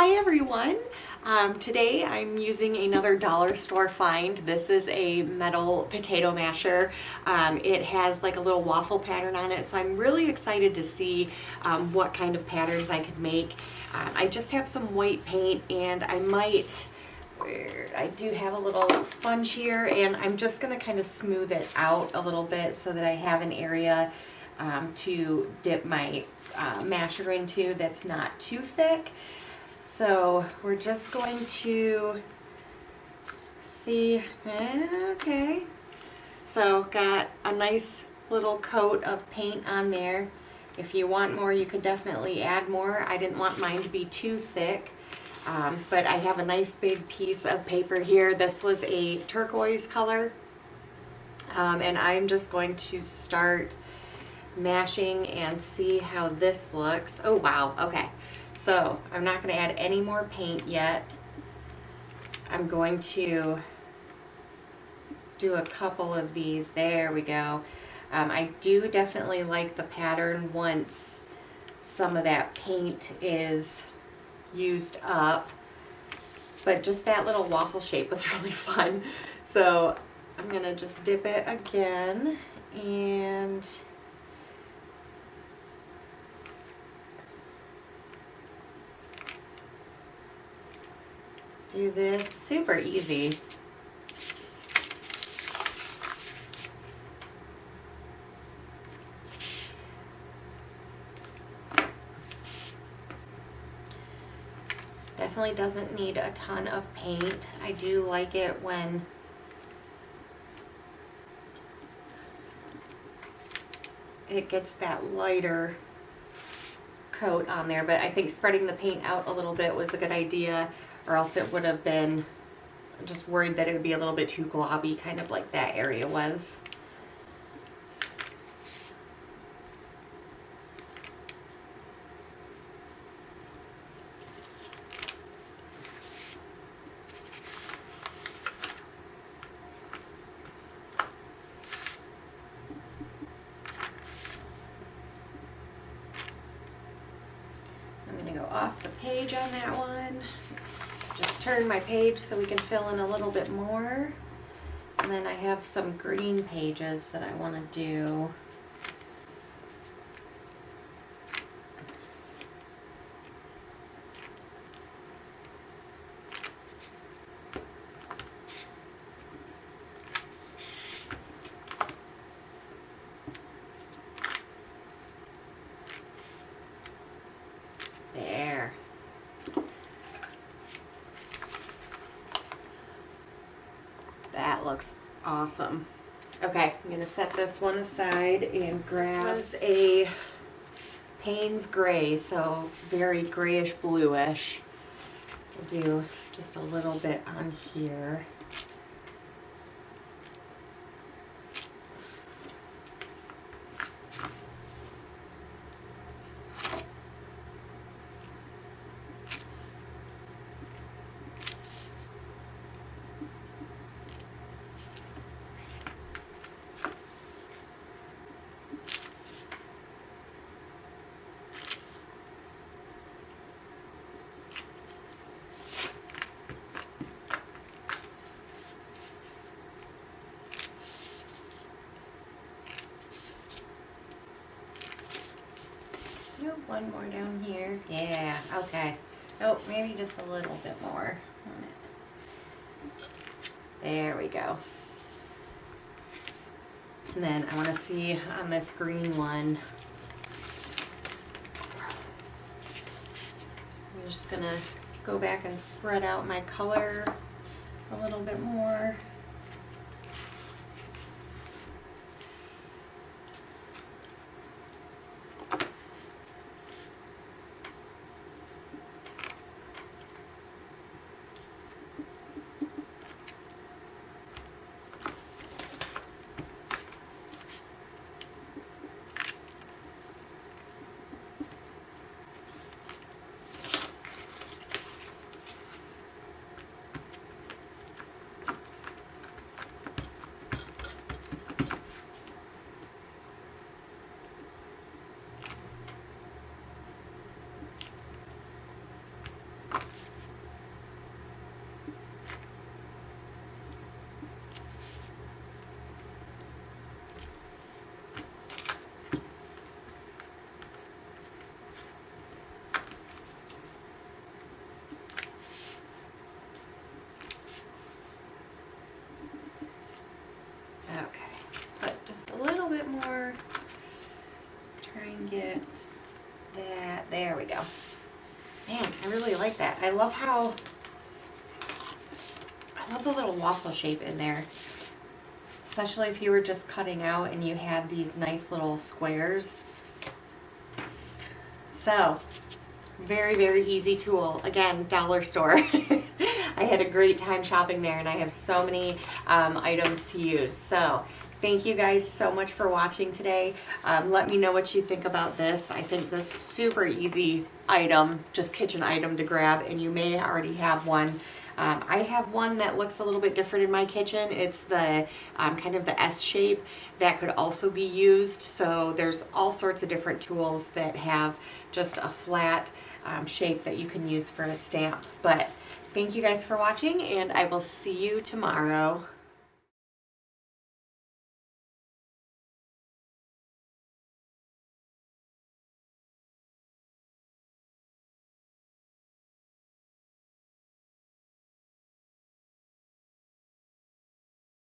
Hi everyone! Today I'm using another dollar store find. This is a metal potato masher. It has like a little waffle pattern on it, so I'm really excited to see what kind of patterns I could make. I just have some white paint and I do have a little sponge here, and I'm just going to kind of smooth it out a little bit so that I have an area to dip my masher into that's not too thick. So we're just going to see, okay. So got a nice little coat of paint on there. If you want more, you could definitely add more. I didn't want mine to be too thick, but I have a nice big piece of paper here. This was a turquoise color, and I'm just going to start mashing and see how this looks. Oh wow, okay. So I'm not going to add any more paint yet. I'm going to do a couple of these. There we go. I do definitely like the pattern once some of that paint is used up, but just that little waffle shape was really fun. So I'm going to just dip it again and do this. Super easy. Definitely doesn't need a ton of paint. I do like it when it gets that lighter coat on there, but I think spreading the paint out a little bit was a good idea, or else it would have been, I'm just worried that it would be a little bit too globby, kind of like that area was. I'm going to go off the page on that one. Just turn my page so we can fill in a little bit more. And then I have some green pages that I want to do. There. That looks awesome. Okay, I'm going to set this one aside and grab, this was a Payne's Gray, so very grayish bluish. I'll do just a little bit on here. One more down here. Yeah, okay. Oh, maybe just a little bit more on it. There we go. And then I want to see on this green one. I'm just going to go back and spread out my color a little bit more. man, I really like that. I love the little waffle shape in there. Especially if you were just cutting out and you had these nice little squares. So, very, very easy tool. Again, dollar store. I had a great time shopping there, and I have so many items to use. So, thank you guys so much for watching today. Let me know what you think about this. I think this super easy item, just kitchen item to grab, and you may already have one. I have one that looks a little bit different in my kitchen. It's the kind of the S shape that could also be used. So there's all sorts of different tools that have just a flat shape that you can use for a stamp. But thank you guys for watching, and I will see you tomorrow.